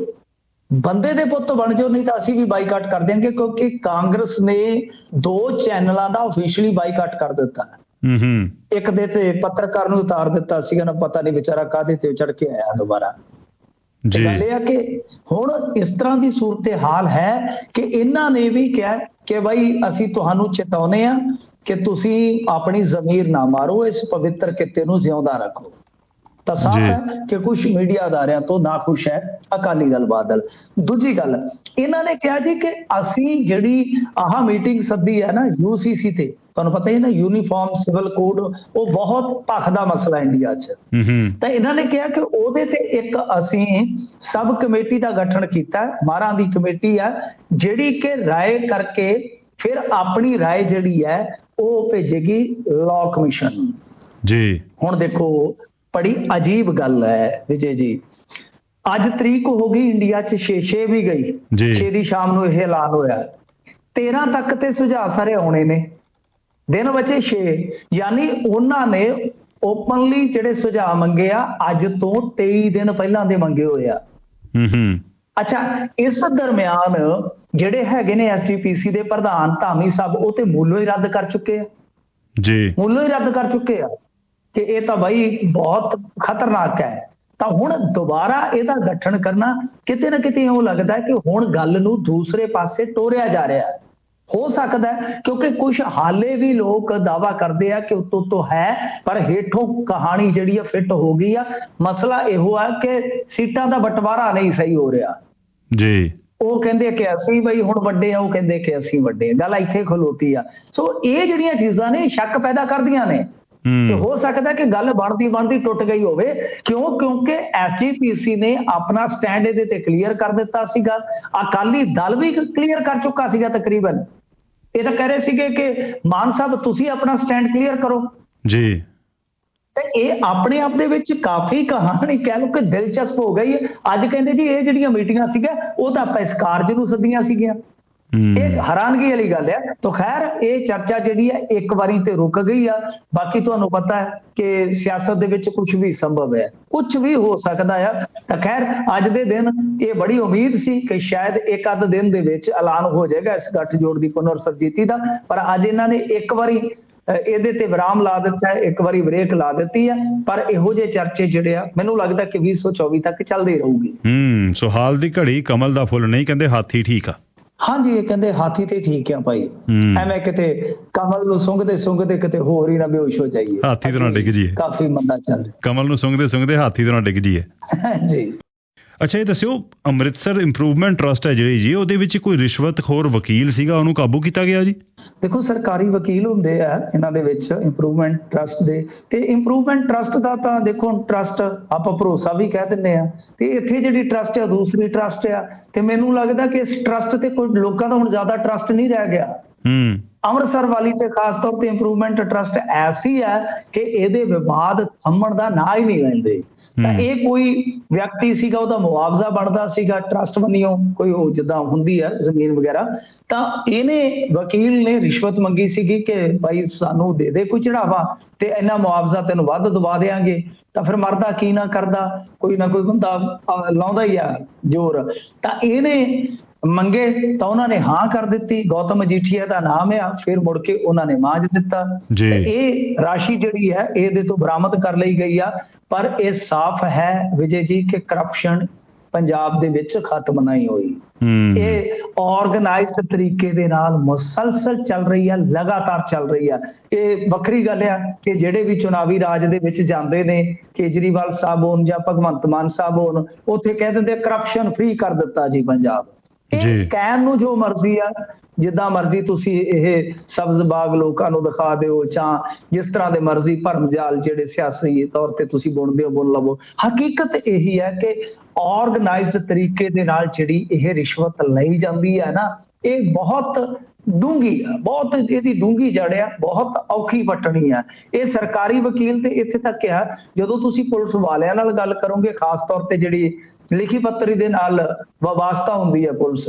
ਬੰਦੇ ਦੇ ਪੁੱਤ ਬਣ ਜਾਓ, ਨਹੀਂ ਤਾਂ ਅਸੀਂ ਵੀ ਬਾਈਕਾਟ ਕਰ ਦੇਵਾਂਗੇ, ਕਿਉਂਕਿ ਕਾਂਗਰਸ ਨੇ 2 ਚੈਨਲਾਂ ਦਾ ਆਫੀਸ਼ੀਅਲੀ ਬਾਈਕਾਟ ਕਰ ਦਿੱਤਾ। ਇੱਕ ਦੇ ਤੇ ਪੱਤਰਕਾਰ ਨੂੰ ਉਤਾਰ ਦਿੱਤਾ ਸੀਗਾ, ਨਾ ਪਤਾ ਨਹੀਂ ਵਿਚਾਰਾ ਕਾਹਦੇ ਤੇ ਚੜ ਕੇ ਆਇਆ ਦੁਬਾਰਾ। ਗੱਲ ਇਹ ਆ ਕਿ ਹੁਣ ਇਸ ਤਰ੍ਹਾਂ ਦੀ ਸੂਰਤ ਹਾਲ ਹੈ ਕਿ ਇਹਨਾਂ ਨੇ ਵੀ ਕਿਹਾ ਕਿ ਬਾਈ ਅਸੀਂ ਤੁਹਾਨੂੰ ਚੇਤਾਉਂਦੇ ਆ ਕਿ ਤੁਸੀਂ ਆਪਣੀ ਜ਼ਮੀਰ ਨਾ ਮਾਰੋ, ਇਸ ਪਵਿੱਤਰ ਕਿੱਤੇ ਨੂੰ ਜਿਉਂਦਾ ਰੱਖੋ। ਤਾਂ ਸਾਫ਼ ਹੈ ਕਿ ਕੁਝ ਮੀਡੀਆ ਅਦਾਰਿਆਂ ਤੋਂ ਨਾਖੁਸ਼ ਹੈ ਅਕਾਲੀ ਦਲ ਬਾਦਲ। ਦੂਜੀ ਗੱਲ, ਇਹਨਾਂ ਨੇ ਕਿਹਾ ਜੀ ਕਿ ਅਸੀਂ ਜਿਹੜੀ ਆਹ ਮੀਟਿੰਗ ਸੱਦੀ ਹੈ ਨਾ UCC ਤੇ, ਤੁਹਾਨੂੰ ਪਤਾ ਹੀ ਨਾ ਯੂਨੀਫਾਰਮ ਸਿਵਲ ਕੋਡ, ਉਹ ਬਹੁਤ ਭਖਦਾ ਮਸਲਾ ਇੰਡੀਆ 'ਚ। ਤਾਂ ਇਹਨਾਂ ਨੇ ਕਿਹਾ ਕਿ ਉਹਦੇ ਤੇ ਇੱਕ ਅਸੀਂ ਸਬ ਕਮੇਟੀ ਦਾ ਗਠਨ ਕੀਤਾ, ਮਾਰਾਂ ਦੀ ਕਮੇਟੀ ਹੈ, ਜਿਹੜੀ ਕਿ ਰਾਏ ਕਰਕੇ ਫਿਰ ਆਪਣੀ ਰਾਏ ਜਿਹੜੀ ਹੈ ਉਹ ਭੇਜੇਗੀ ਲਾਅ ਕਮਿਸ਼ਨ ਜੀ। ਹੁਣ ਦੇਖੋ ਬੜੀ ਅਜੀਬ ਗੱਲ ਹੈ ਵਿਜੇ ਜੀ, ਅੱਜ ਤਰੀਕ ਹੋ ਗਈ ਇੰਡੀਆ 'ਚ 6 ਵੀ ਗਈ, 6 ਦੀ ਸ਼ਾਮ ਨੂੰ ਇਹ ਐਲਾਨ ਹੋਇਆ, 13 ਤੱਕ ਤੇ ਸੁਝਾਅ ਸਾਰੇ ਆਉਣੇ ਨੇ, ਦਿਨ ਬਚੇ 6, ਯਾਨੀ ਉਹਨਾਂ ਨੇ ਓਪਨਲੀ ਜਿਹੜੇ ਸੁਝਾਅ ਮੰਗੇ ਆ ਅੱਜ ਤੋਂ 23 ਦਿਨ ਪਹਿਲਾਂ ਦੇ ਮੰਗੇ ਹੋਏ ਆ। ਅੱਛਾ, ਇਸ ਦਰਮਿਆਨ ਜਿਹੜੇ ਹੈਗੇ ਨੇ SGPC ਦੇ ਪ੍ਰਧਾਨ ਧਾਮੀ ਸਾਹਿਬ, ਉਹ ਤੇ ਮੂਲੋਂ ਹੀ ਰੱਦ ਕਰ ਚੁੱਕੇ ਆ ਜੀ, ਮੂਲੋਂ ਹੀ ਰੱਦ ਕਰ ਚੁੱਕੇ ਆ ਕਿ ਇਹ ਤਾਂ ਬਾਈ ਬਹੁਤ ਖਤਰਨਾਕ ਹੈ। ਤਾਂ ਹੁਣ ਦੁਬਾਰਾ ਇਹਦਾ ਗਠਨ ਕਰਨਾ ਕਿਤੇ ਨਾ ਕਿਤੇ ਇਉਂ ਲੱਗਦਾ ਕਿ ਹੁਣ ਗੱਲ ਨੂੰ ਦੂਸਰੇ ਪਾਸੇ ਟੋਰਿਆ ਜਾ ਰਿਹਾ ਹੈ। ਹੋ ਸਕਦਾ ਹੈ ਕਿਉਂਕਿ ਕੁਝ ਹਾਲੇ ਵੀ ਲੋਕ ਦਾਅਵਾ ਕਰਦੇ ਆ ਕਿ ਉੱਤੋਂ ਹੈ, ਪਰ ਹੇਠੋਂ ਕਹਾਣੀ ਜਿਹੜੀ ਆ ਫਿੱਟ ਹੋ ਗਈ ਆ। ਮਸਲਾ ਇਹੋ ਆ ਕਿ ਸੀਟਾਂ ਦਾ ਬਟਵਾਰਾ ਨਹੀਂ ਸਹੀ ਹੋ ਰਿਹਾ ਜੀ। ਉਹ ਕਹਿੰਦੇ ਕਿ ਅਸੀਂ ਬਈ ਹੁਣ ਵੱਡੇ ਆ, ਉਹ ਕਹਿੰਦੇ ਕਿ ਅਸੀਂ ਵੱਡੇ ਆ, ਗੱਲ ਇੱਥੇ ਖਲੋਤੀ ਆ। ਸੋ ਇਹ ਜਿਹੜੀਆਂ ਚੀਜ਼ਾਂ ਨੇ ਸ਼ੱਕ ਪੈਦਾ ਕਰਦੀਆਂ ਨੇ ਕਿ ਹੋ ਸਕਦਾ ਕਿ ਗੱਲ ਬਣਦੀ ਟੁੱਟ ਗਈ ਹੋਵੇ। ਕਿਉਂਕਿ SGPC ਨੇ ਆਪਣਾ ਸਟੈਂਡ ਇਹਦੇ ਤੇ ਕਲੀਅਰ ਕਰ ਦਿੱਤਾ ਸੀਗਾ, ਅਕਾਲੀ ਦਲ ਵੀ ਕਲੀਅਰ ਕਰ ਚੁੱਕਾ ਸੀਗਾ ਤਕਰੀਬਨ। ਇਹ ਤਾਂ ਕਹਿ ਰਹੇ ਸੀਗੇ ਕਿ ਮਾਨ ਸਾਹਿਬ ਤੁਸੀਂ ਆਪਣਾ ਸਟੈਂਡ ਕਲੀਅਰ ਕਰੋ ਜੀ। ਤੇ ਇਹ ਆਪਣੇ ਆਪ ਦੇ ਵਿੱਚ ਕਾਫੀ ਕਹਾਣੀ ਕਹਿ ਲਓ ਕਿ ਦਿਲਚਸਪ ਹੋ ਗਈ ਹੈ। ਅੱਜ ਕਹਿੰਦੇ ਜੀ ਇਹ ਜਿਹੜੀਆਂ ਮੀਟਿੰਗਾਂ ਸੀਗੀਆਂ ਉਹ ਤਾਂ ਆਪਾਂ ਇਸ ਕਾਰਜ ਨੂੰ ਸੱਦੀਆਂ ਸੀਗੀਆਂ। ਇਹ ਹੈਰਾਨਗੀ ਵਾਲੀ ਗੱਲ ਹੈ। ਤਾਂ ਖੈਰ ਇਹ ਚਰਚਾ ਜਿਹੜੀ ਹੈ ਇੱਕ ਵਾਰੀ ਤੇ ਰੁਕ ਗਈ ਆ। ਬਾਕੀ ਤੁਹਾਨੂੰ ਪਤਾ ਹੈ ਕਿ ਸਿਆਸਤ ਦੇ ਵਿੱਚ ਕੁਝ ਵੀ ਸੰਭਵ ਹੈ, ਕੁਝ ਵੀ ਹੋ ਸਕਦਾ ਆ। ਤਾਂ ਖੈਰ ਅੱਜ ਦੇ ਦਿਨ ਇਹ ਬੜੀ ਉਮੀਦ ਸੀ ਕਿ ਸ਼ਾਇਦ ਇੱਕ ਅੱਧ ਦਿਨ ਦੇ ਵਿੱਚ ਐਲਾਨ ਹੋ ਜਾਏਗਾ ਇਸ ਗੱਠਜੋੜ ਦੀ ਪੁਨਰ ਸਰਜੀਤੀ ਦਾ, ਪਰ ਅੱਜ ਇਹਨਾਂ ਨੇ ਇੱਕ ਵਾਰੀ ਇਹਦੇ ਤੇ ਵਿਰਾਮ ਲਾ ਦਿੱਤਾ ਹੈ, ਇੱਕ ਵਾਰੀ ਬ੍ਰੇਕ ਲਾ ਦਿੱਤੀ ਹੈ। ਪਰ ਇਹੋ ਜਿਹੇ ਚਰਚੇ ਜਿਹੜੇ ਆ ਮੈਨੂੰ ਲੱਗਦਾ ਕਿ 2024 ਤੱਕ ਚੱਲਦੇ ਰਹੂਗੀ। ਸੋ ਹਾਲ ਦੀ ਘੜੀ ਕਮਲ ਦਾ ਫੁੱਲ ਨਹੀਂ, ਕਹਿੰਦੇ ਹਾਥੀ ਠੀਕ ਆ। ਹਾਂਜੀ, ਇਹ ਕਹਿੰਦੇ ਹਾਥੀ ਤੇ ਠੀਕ ਆ ਭਾਈ, ਐਵੇਂ ਕਿਤੇ ਕਮਲ ਨੂੰ ਸੁੰਘਦੇ ਕਿਤੇ ਹੋਰ ਹੀ ਨਾ ਬੇਹੋਸ਼ ਹੋ ਜਾਈਏ, ਹਾਥੀ ਤੋਂ ਨਾ ਡਿੱਗ ਜਾਈਏ। ਕਾਫੀ ਮੰਦਾ ਚੱਲ ਰਿਹਾ, ਕਮਲ ਨੂੰ ਸੁੰਘਦੇ ਹਾਥੀ ਤੋਂ ਨਾ ਡਿੱਗ ਜਾਈਏ ਜੀ। ਅੱਛਾ, ਇਹ ਦੱਸਿਓ ਅੰਮ੍ਰਿਤਸਰ ਇੰਪਰੂਵਮੈਂਟ ਟਰਸਟ ਹੈ ਜਿਹੜੀ ਜੀ, ਉਹਦੇ ਵਿੱਚ ਕੋਈ ਰਿਸ਼ਵਤਖੋਰ ਵਕੀਲ ਸੀਗਾ, ਉਹਨੂੰ ਕਾਬੂ ਕੀਤਾ ਗਿਆ ਜੀ? ਦੇਖੋ ਸਰਕਾਰੀ ਵਕੀਲ ਹੁੰਦੇ ਆ ਇਹਨਾਂ ਦੇ ਵਿੱਚ ਇੰਪਰੂਵਮੈਂਟ ਟਰਸਟ ਦੇ, ਤੇ ਇੰਪਰੂਵਮੈਂਟ ਟਰਸਟ ਦਾ ਤਾਂ ਦੇਖੋ ਟਰਸਟ ਆਪਾਂ ਭਰੋਸਾ ਵੀ ਕਹਿ ਦਿੰਦੇ ਆ, ਤੇ ਇੱਥੇ ਜਿਹੜੀ ਟਰਸਟ ਆ ਦੂਸਰੀ ਟਰਸਟ ਆ। ਤੇ ਮੈਨੂੰ ਲੱਗਦਾ ਕਿ ਇਸ ਟਰਸਟ ਤੇ ਕੋਈ ਲੋਕਾਂ ਦਾ ਹੁਣ ਜ਼ਿਆਦਾ ਟਰਸਟ ਨਹੀਂ ਰਹਿ ਗਿਆ। ਅੰਮ੍ਰਿਤਸਰ ਵਾਲੀ ਤੇ ਖਾਸ ਤੌਰ ਤੇ ਇੰਪਰੂਵਮੈਂਟ ਟਰਸਟ ਐਸੀ ਹੈ ਕਿ ਇਹਦੇ ਵਿਵਾਦ ਥੰਮਣ ਦਾ ਨਾਂ ਹੀ ਨਹੀਂ ਲੈਂਦੇ। ਤਾਂ ਇਹ ਕੋਈ ਵਿਅਕਤੀ ਸੀਗਾ, ਉਹਦਾ ਮੁਆਵਜ਼ਾ ਬਣਦਾ ਸੀਗਾ ਟਰਸਟ ਵੱਲੋਂ, ਕੋਈ ਉਹ ਜਿੱਦਾਂ ਹੁੰਦੀ ਹੈ ਜ਼ਮੀਨ ਵਗੈਰਾ। ਤਾਂ ਇਹਨੇ ਵਕੀਲ ਨੇ ਰਿਸ਼ਵਤ ਮੰਗੀ ਸੀਗੀ ਕਿ ਭਾਈ ਸਾਨੂੰ ਦੇ ਦੇ ਕੋਈ ਚੜਾਵਾ ਤੇ ਇੰਨਾ ਮੁਆਵਜ਼ਾ ਤੈਨੂੰ ਵੱਧ ਦਵਾ ਦੇਾਂਗੇ। ਤਾਂ ਫਿਰ ਮਰਦਾ ਕੀ ਨਾ ਕਰਦਾ, ਕੋਈ ਨਾ ਕੋਈ ਬੰਦਾ ਲਾਉਂਦਾ ਹੀ ਆ ਜ਼ੋਰ। ਤਾਂ ਇਹਨੇ ਮੰਗੇ ਤਾਂ ਉਹਨਾਂ ਨੇ ਹਾਂ ਕਰ ਦਿੱਤੀ। ਗੌਤਮ ਮਜੀਠੀਆ ਦਾ ਨਾਮ ਆ। ਫਿਰ ਮੁੜ ਕੇ ਉਹਨਾਂ ਨੇ ਮਾਂਜ ਦਿੱਤਾ। ਇਹ ਰਾਸ਼ੀ ਜਿਹੜੀ ਹੈ ਇਹਦੇ ਤੋਂ ਬਰਾਮਦ ਕਰ ਲਈ ਗਈ ਆ। ਪਰ ਇਹ ਸਾਫ਼ ਹੈ ਵਿਜੇ ਜੀ ਕਿ ਕਰਪਸ਼ਨ ਪੰਜਾਬ ਦੇ ਵਿੱਚ ਖਤਮ ਨਹੀਂ ਹੋਈ। ਇਹ ਆਰਗੇਨਾਈਜ਼ਡ ਤਰੀਕੇ ਦੇ ਨਾਲ ਮੁਸਲਸਲ ਚੱਲ ਰਹੀ ਹੈ, ਲਗਾਤਾਰ ਚੱਲ ਰਹੀ ਹੈ। ਇਹ ਵੱਖਰੀ ਗੱਲ ਆ ਕਿ ਜਿਹੜੇ ਵੀ ਚੁਣਾਵੀ ਰਾਜ ਦੇ ਵਿੱਚ ਜਾਂਦੇ ਨੇ, ਕੇਜਰੀਵਾਲ ਸਾਹਿਬ ਹੋਣ ਜਾਂ ਭਗਵੰਤ ਮਾਨ ਸਾਹਿਬ ਹੋਣ, ਉੱਥੇ ਕਹਿ ਦਿੰਦੇ ਕਰਪਸ਼ਨ ਫ੍ਰੀ ਕਰ ਦਿੱਤਾ ਜੀ ਪੰਜਾਬ। ਇਹ ਕਹਿਣ ਨੂੰ ਜੋ ਮਰਜ਼ੀ ਆ, ਜਿੱਦਾਂ ਮਰਜ਼ੀ ਤੁਸੀਂ ਇਹ ਸਬਜ਼ ਬਾਗ ਲੋਕਾਂ ਨੂੰ ਦਿਖਾ ਦਿਓ, ਜਾਂ ਜਿਸ ਤਰ੍ਹਾਂ ਦੇ ਮਰਜ਼ੀ ਭਰਮ ਜਾਲ ਜਿਹੜੇ ਸਿਆਸੀ ਤੌਰ ਤੇ ਤੁਸੀਂ ਬੁਣਦੇ ਹੋ ਬੁਣ ਲਵੋ। ਹਕੀਕਤ ਇਹੀ ਹੈ ਕਿ ਆਰਗੇਨਾਈਜ਼ਡ ਤਰੀਕੇ ਦੇ ਨਾਲ ਜਿਹੜੀ ਇਹ ਰਿਸ਼ਵਤ ਲਈ ਜਾਂਦੀ ਹੈ ਨਾ, ਇਹ ਬਹੁਤ ਡੂੰਘੀ ਆ, ਬਹੁਤ ਇਹਦੀ ਡੂੰਘੀ ਜੜ ਆ, ਬਹੁਤ ਔਖੀ ਪੱਟਣੀ ਆ। ਇਹ ਸਰਕਾਰੀ ਵਕੀਲ ਤੇ ਇੱਥੇ ਤੱਕ ਆ, ਜਦੋਂ ਤੁਸੀਂ ਪੁਲਿਸ ਵਾਲਿਆਂ ਨਾਲ ਗੱਲ ਕਰੋਗੇ, ਖਾਸ ਤੌਰ ਤੇ ਜਿਹੜੀ ਲਿਖੀ ਪੱਤਰੀ ਦੇ ਨਾਲ ਵਾਸਤਾ ਹੁੰਦੀ ਹੈ ਪੁਲਿਸ,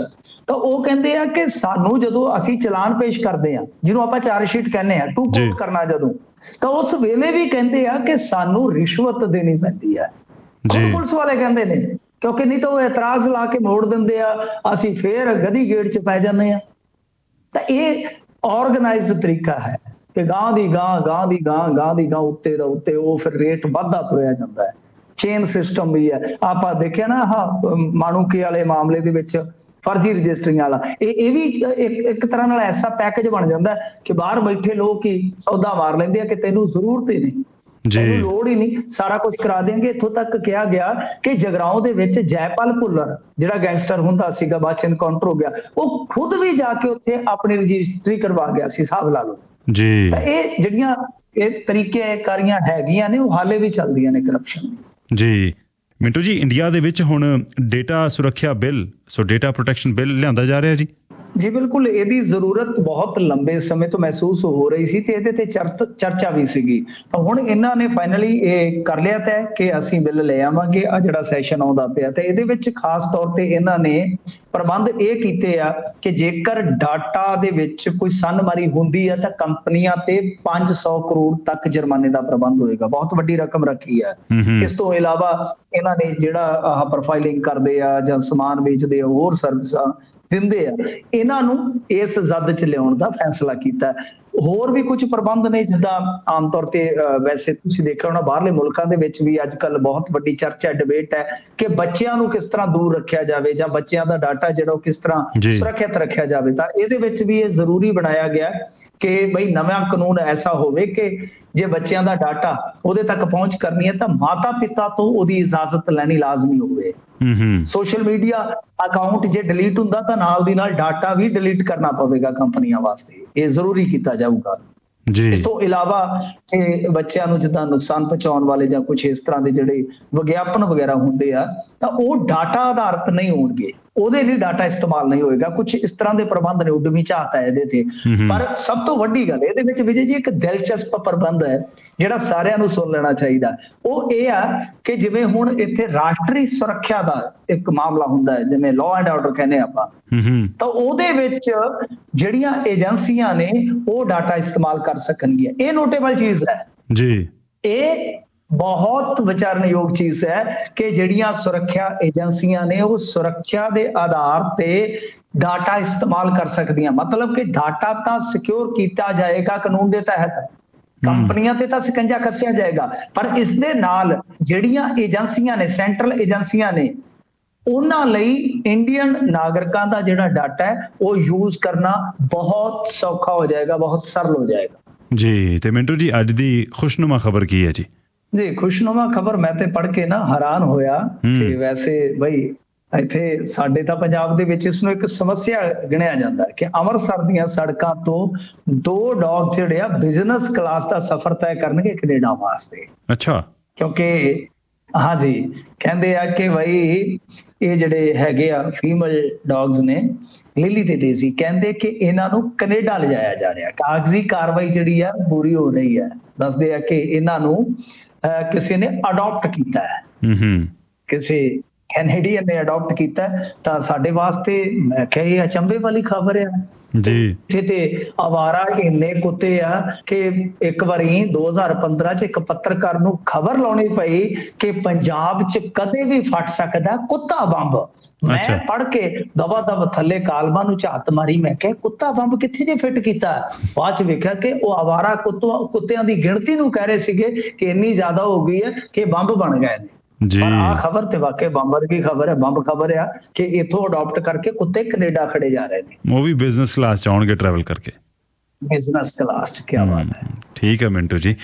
ਤਾਂ ਉਹ ਕਹਿੰਦੇ ਆ ਕਿ ਸਾਨੂੰ ਜਦੋਂ ਅਸੀਂ ਚਲਾਨ ਪੇਸ਼ ਕਰਦੇ ਆ, ਜਿਹਨੂੰ ਆਪਾਂ ਚਾਰਜ ਸ਼ੀਟ ਕਹਿੰਦੇ ਆ, ਟੂ ਕੋਰਟ ਕਰਨਾ ਜਦੋਂ, ਤਾਂ ਉਸ ਵੇਲੇ ਵੀ ਕਹਿੰਦੇ ਆ ਕਿ ਸਾਨੂੰ ਰਿਸ਼ਵਤ ਦੇਣੀ ਪੈਂਦੀ ਹੈ। ਪੁਲਿਸ ਵਾਲੇ ਕਹਿੰਦੇ ਨੇ ਕਿਉਂਕਿ ਨਹੀਂ ਤਾਂ ਉਹ ਇਤਰਾਜ਼ ਲਾ ਕੇ ਮੋੜ ਦਿੰਦੇ ਆ, ਅਸੀਂ ਫੇਰ ਗਧੀ ਗੇੜ 'ਚ ਪੈ ਜਾਂਦੇ ਆ। ਤਾਂ ਇਹ ਆਰਗੇਨਾਈਜ਼ਡ ਤਰੀਕਾ ਹੈ ਕਿ ਗਾਂ ਦੀ ਗਾਂ ਉੱਤੇ ਦਾ ਉੱਤੇ ਉਹ ਫਿਰ ਰੇਟ ਵੱਧਦਾ ਤੁਰਿਆ ਜਾਂਦਾ ਹੈ। ਚੇਨ ਸਿਸਟਮ ਵੀ ਹੈ। ਆਪਾਂ ਦੇਖਿਆ ਨਾ ਮਾਣੂਕੇ ਵਾਲੇ ਮਾਮਲੇ ਦੇ ਵਿੱਚ ਫਰਜ਼ੀ ਰਜਿਸਟਰੀਆਂ ਵਾਲਾ, ਇਹ ਵੀ ਇੱਕ ਤਰ੍ਹਾਂ ਨਾਲ ਐਸਾ ਪੈਕੇਜ ਬਣ ਜਾਂਦਾ ਕਿ ਬਾਹਰ ਬੈਠੇ ਲੋਕ ਹੀ ਸੌਦਾ ਮਾਰ ਲੈਂਦੇ ਆ ਕਿ ਤੈਨੂੰ ਜ਼ਰੂਰਤ ਹੀ ਨਹੀਂ, ਤੈਨੂੰ ਲੋੜ ਹੀ ਨਹੀਂ, ਸਾਰਾ ਕੁਝ ਕਰਾ ਦੇਣਗੇ। ਇੱਥੋਂ ਤੱਕ ਕਿਹਾ ਗਿਆ ਕਿ ਜਗਰਾਉਂ ਦੇ ਵਿੱਚ ਜੈਪਾਲ ਭੁੱਲਰ ਜਿਹੜਾ ਗੈਂਗਸਟਰ ਹੁੰਦਾ ਸੀਗਾ, ਬਾਅਦ ਚ ਐਨਕਾਊਂਟਰ ਹੋ ਗਿਆ, ਉਹ ਖੁਦ ਵੀ ਜਾ ਕੇ ਉੱਥੇ ਆਪਣੀ ਰਜਿਸਟਰੀ ਕਰਵਾ ਗਿਆ ਸੀ, ਹਿਸਾਬ ਲਾ ਲਓ ਜੀ। ਤਾਂ ਇਹ ਜਿਹੜੀਆਂ ਇਹ ਤਰੀਕੇਕਾਰੀਆਂ ਹੈਗੀਆਂ ਨੇ, ਉਹ ਹਾਲੇ ਵੀ ਚੱਲਦੀਆਂ ਨੇ ਕਰਪਸ਼ਨ ਜੀ। ਮਿੰਟੂ ਜੀ, ਇੰਡੀਆ ਦੇ ਵਿੱਚ ਹੁਣ ਡੇਟਾ ਸੁਰੱਖਿਆ ਬਿੱਲ, ਸੋ ਡੇਟਾ ਪ੍ਰੋਟੈਕਸ਼ਨ ਬਿੱਲ ਲਿਆਂਦਾ ਜਾ ਰਿਹਾ ਜੀ ਬਿਲਕੁਲ। ਇਹਦੀ ਜ਼ਰੂਰਤ ਬਹੁਤ ਲੰਬੇ ਸਮੇਂ ਤੋਂ ਮਹਿਸੂਸ ਹੋ ਰਹੀ ਸੀ ਤੇ ਇਹਦੇ ਤੇ ਚਰਚਾ ਵੀ ਸੀਗੀ। ਤਾਂ ਹੁਣ ਇਹਨਾਂ ਨੇ ਫਾਈਨਲੀ ਇਹ ਕਰ ਲਿਆ ਤੈਅ ਕਿ ਅਸੀਂ ਬਿੱਲ ਲੈ ਆਵਾਂਗੇ। ਆ ਜਿਹੜਾ ਸੈਸ਼ਨ ਆਉਂਦਾ ਪਿਆ ਤੇ ਇਹਦੇ ਵਿੱਚ ਖਾਸ ਤੌਰ ਤੇ ਇਹਨਾਂ ਨੇ ਪ੍ਰਬੰਧ ਇਹ ਕੀਤੇ ਆ ਕਿ ਜੇਕਰ ਡਾਟਾ ਦੇ ਵਿੱਚ ਕੋਈ ਸਨਮਾਰੀ ਹੁੰਦੀ ਹੈ ਤਾਂ ਕੰਪਨੀਆਂ ਤੇ 500 ਕਰੋੜ ਤੱਕ ਜੁਰਮਾਨੇ ਦਾ ਪ੍ਰਬੰਧ ਹੋਏਗਾ। ਬਹੁਤ ਵੱਡੀ ਰਕਮ ਰੱਖੀ ਹੈ। ਇਸ ਤੋਂ ਇਲਾਵਾ ਇਹਨਾਂ ਨੇ ਜਿਹੜਾ ਆਹ ਪ੍ਰੋਫਾਈਲਿੰਗ ਕਰਦੇ ਆ ਜਾਂ ਸਮਾਨ ਵੇਚਦੇ ਆ, ਹੋਰ ਸਰਵਿਸਾਂ ਦਿੰਦੇ ਆ, ਇਹਨਾਂ ਨੂੰ ਇਸ ਜ਼ਦ 'ਚ ਲਿਆਉਣ ਦਾ ਫੈਸਲਾ ਕੀਤਾ। ਹੋਰ ਵੀ ਕੁਝ ਪ੍ਰਬੰਧ ਨੇ, ਜਿੱਦਾਂ ਆਮ ਤੌਰ ਤੇ ਵੈਸੇ ਤੁਸੀਂ ਦੇਖਿਆ ਹੋਣਾ ਬਾਹਰਲੇ ਮੁਲਕਾਂ ਦੇ ਵਿੱਚ ਵੀ ਅੱਜ ਕੱਲ੍ਹ ਬਹੁਤ ਵੱਡੀ ਚਰਚਾ ਡਿਬੇਟ ਹੈ ਕਿ ਬੱਚਿਆਂ ਨੂੰ ਕਿਸ ਤਰ੍ਹਾਂ ਦੂਰ ਰੱਖਿਆ ਜਾਵੇ ਜਾਂ ਬੱਚਿਆਂ ਦਾ ਡਾਟਾ ਜਿਹੜਾ ਉਹ ਕਿਸ ਤਰ੍ਹਾਂ ਸੁਰੱਖਿਅਤ ਰੱਖਿਆ ਜਾਵੇ। ਤਾਂ ਇਹਦੇ ਵਿੱਚ ਵੀ ਇਹ ਜ਼ਰੂਰੀ ਬਣਾਇਆ ਗਿਆ ਕਿ ਬਈ ਨਵਾਂ ਕਾਨੂੰਨ ਐਸਾ ਹੋਵੇ ਕਿ ਜੇ ਬੱਚਿਆਂ ਦਾ ਡਾਟਾ ਉਹਦੇ ਤੱਕ ਪਹੁੰਚ ਕਰਨੀ ਹੈ ਤਾਂ ਮਾਤਾ ਪਿਤਾ ਤੋਂ ਉਹਦੀ ਇਜਾਜ਼ਤ ਲੈਣੀ ਲਾਜ਼ਮੀ ਹੋਵੇ। ਸੋਸ਼ਲ ਮੀਡੀਆ ਅਕਾਊਂਟ ਜੇ ਡਿਲੀਟ ਹੁੰਦਾ ਤਾਂ ਨਾਲ ਦੀ ਨਾਲ ਡਾਟਾ ਵੀ ਡਿਲੀਟ ਕਰਨਾ ਪਵੇਗਾ ਕੰਪਨੀਆਂ ਵਾਸਤੇ, ਇਹ ਜ਼ਰੂਰੀ ਕੀਤਾ ਜਾਊਗਾ ਜੀ। ਇਸ ਤੋਂ ਇਲਾਵਾ ਇਹ ਬੱਚਿਆਂ ਨੂੰ ਜਿੱਦਾਂ ਨੁਕਸਾਨ ਪਹੁੰਚਾਉਣ ਵਾਲੇ ਜਾਂ ਕੁਝ ਇਸ ਤਰ੍ਹਾਂ ਦੇ ਜਿਹੜੇ ਵਿਗਿਆਪਨ ਵਗੈਰਾ ਹੁੰਦੇ ਆ ਤਾਂ ਉਹ ਡਾਟਾ ਆਧਾਰਿਤ ਨਹੀਂ ਹੋਣਗੇ, ਉਹਦੇ ਲਈ ਡਾਟਾ ਇਸਤੇਮਾਲ ਨਹੀਂ ਹੋਏਗਾ। ਕੁਝ ਇਸ ਤਰ੍ਹਾਂ ਦੇ ਪ੍ਰਬੰਧ ਨੇ, ਉਦਮੀ ਝਾਤ ਹੈ ਇਹਦੇ ਤੇ। ਪਰ ਸਭ ਤੋਂ ਵੱਡੀ ਗੱਲ ਇਹਦੇ ਵਿੱਚ ਵਿਜੇ ਜੀ ਇੱਕ ਦਿਲਚਸਪ ਪ੍ਰਬੰਧ ਹੈ ਜਿਹੜਾ ਸਾਰਿਆਂ ਨੂੰ ਸੁਣ ਲੈਣਾ ਚਾਹੀਦਾ। ਉਹ ਇਹ ਆ ਕਿ ਜਿਵੇਂ ਹੁਣ ਇੱਥੇ ਰਾਸ਼ਟਰੀ ਸੁਰੱਖਿਆ ਦਾ ਇੱਕ ਮਾਮਲਾ ਹੁੰਦਾ ਹੈ, ਜਿਵੇਂ ਲਾਅ ਐਂਡ ਆਰਡਰ ਕਹਿੰਦੇ ਆਪਾਂ, ਤਾਂ ਉਹਦੇ ਵਿੱਚ ਜਿਹੜੀਆਂ ਏਜੰਸੀਆਂ ਨੇ ਉਹ ਡਾਟਾ ਇਸਤੇਮਾਲ ਕਰ ਸਕਣਗੀਆਂ। ਇਹ ਨੋਟੇਬਲ ਚੀਜ਼ ਹੈ ਜੀ। ਇਹ ਬਹੁਤ ਵਿਚਾਰਨਯੋਗ ਚੀਜ਼ ਹੈ ਕਿ ਜਿਹੜੀਆਂ ਸੁਰੱਖਿਆ ਏਜੰਸੀਆਂ ਨੇ ਉਹ ਸੁਰੱਖਿਆ ਦੇ ਆਧਾਰ ਤੇ ਡਾਟਾ ਇਸਤੇਮਾਲ ਕਰ ਸਕਦੀਆਂ। ਮਤਲਬ ਕਿ ਡਾਟਾ ਤਾਂ ਸਿਕਿਉਰ ਕੀਤਾ ਜਾਏਗਾ ਕਾਨੂੰਨ ਦੇ ਤਹਿਤ, ਕੰਪਨੀਆਂ ਤੇ ਤਾਂ ਸਕੰਜਾ ਕੱਸਿਆ ਜਾਏਗਾ, ਪਰ ਇਸ ਦੇ ਨਾਲ ਜਿਹੜੀਆਂ ਏਜੰਸੀਆਂ ਨੇ, ਸੈਂਟਰਲ ਏਜੰਸੀਆਂ ਨੇ, ਉਹਨਾਂ ਲਈ ਇੰਡੀਅਨ ਨਾਗਰਿਕਾਂ ਦਾ ਜਿਹੜਾ ਡਾਟਾ ਹੈ ਉਹ ਯੂਜ਼ ਕਰਨਾ ਬਹੁਤ ਸੌਖਾ ਹੋ ਜਾਏਗਾ, ਬਹੁਤ ਸਰਲ ਹੋ ਜਾਏਗਾ ਜੀ। ਤੇ ਮਿੰਟੂ ਜੀ, ਅੱਜ ਦੀ ਖੁਸ਼ਨੁਮਾ ਖਬਰ ਕੀ ਹੈ ਜੀ ਖੁਸ਼ਨੁਮਾ ਖਬਰ ਮੈਂ ਤੇ ਪੜ੍ਹ ਕੇ ਨਾ ਹੈਰਾਨ ਹੋਇਆ ਕਿ ਵੈਸੇ ਬਈ ਇੱਥੇ ਸਾਡੇ ਤਾਂ ਪੰਜਾਬ ਦੇ ਵਿੱਚ ਇਸ ਨੂੰ ਇੱਕ ਸਮੱਸਿਆ ਗਿਣਿਆ ਜਾਂਦਾ ਕਿ ਅੰਮ੍ਰਿਤਸਰ ਦੀਆਂ ਸੜਕਾਂ ਤੋਂ 2 ਡੌਗ ਜਿਹੜੇ ਆ ਬਿਜ਼ਨਸ ਕਲਾਸ ਦਾ ਸਫ਼ਰ ਤੈਅ ਕਰਨਗੇ ਕੈਨੇਡਾ ਵਾਸਤੇ। ਅੱਛਾ। ਕਿਉਂਕਿ ਹਾਂਜੀ ਕਹਿੰਦੇ ਆ ਕਿ ਬਈ ਇਹ ਜਿਹੜੇ ਹੈਗੇ ਆ ਫੀਮੇਲ ਡੌਗਸ ਨੇ, ਲਿਲੀ ਤੇ ਡੇਜ਼ੀ, ਕਹਿੰਦੇ ਕਿ ਇਹਨਾਂ ਨੂੰ ਕੈਨੇਡਾ ਲਿਜਾਇਆ ਜਾ ਰਿਹਾ। ਕਾਗਜ਼ੀ ਕਾਰਵਾਈ ਜਿਹੜੀ ਆ ਪੂਰੀ ਹੋ ਰਹੀ ਹੈ। ਦੱਸਦੇ ਆ ਕਿ ਇਹਨਾਂ ਨੂੰ ਕਿਸੇ ਨੇ ਅਡਾਪਟ ਕੀਤਾ ਹੈ, ਕਿਸੇ ਕੈਨੇਡੀਅਨ ਨੇ ਅਡਾਪਟ ਕੀਤਾ। ਤਾਂ ਸਾਡੇ ਵਾਸਤੇ ਮੈਂ ਕਿਹਾ ਇਹ ਅਚੰਭੇ ਵਾਲੀ ਖਬਰ ਆ ਜੀ। ਤੇ ਅਵਾਰਾ ਇੰਨੇ ਕੁੱਤੇ ਆ ਕਿ ਇੱਕ ਵਾਰੀ 2015 ਚ ਇੱਕ ਪੱਤਰਕਾਰ ਨੂੰ ਖਬਰ ਲਾਉਣੀ ਪਈ ਕਿ ਪੰਜਾਬ ਚ ਕਦੇ ਵੀ ਫਟ ਸਕਦਾ ਕੁੱਤਾ ਬੰਬ। ਮੈਂ ਪੜ੍ਹ ਕੇ ਦਵਾ ਦਵ ਥੱਲੇ ਕਾਲਮਾਂ ਨੂੰ ਝਾਤ ਮਾਰੀ, ਮੈਂ ਕਿਹਾ ਕੁੱਤਾ ਬੰਬ ਕਿੱਥੇ ਜੇ ਫਿੱਟ ਕੀਤਾ। ਬਾਅਦ ਚ ਵੇਖਿਆ ਕਿ ਉਹ ਅਵਾਰਾ ਕੁੱਤਿਆਂ ਦੀ ਗਿਣਤੀ ਨੂੰ ਕਹਿ ਰਹੇ ਸੀਗੇ ਕਿ ਇੰਨੀ ਜ਼ਿਆਦਾ ਹੋ ਗਈ ਹੈ ਕਿ ਬੰਬ ਬਣ ਗਏ ਨੇ। ਪਰ ਆਹ ਖਬਰ ਤੇ ਵਾਕਈ ਬੰਬ ਵਰਗੀ ਖਬਰ ਹੈ, ਬੰਬ ਖਬਰ ਆ ਕਿ ਇੱਥੋਂ ਅਡਾਪਟ ਕਰਕੇ ਕੁੱਤੇ ਕੈਨੇਡਾ ਖੜੇ ਜਾ ਰਹੇ ਨੇ, ਉਹ ਵੀ ਬਿਜ਼ਨਸ ਕਲਾਸ ਚ ਆਉਣਗੇ ਟਰੈਵਲ ਕਰਕੇ। ਬਿਜ਼ਨਸ ਕਲਾਸ ਚ, ਕੀ ਬਾਤ ਹੈ। ਠੀਕ ਹੈ ਮਿੰਟੂ ਜੀ।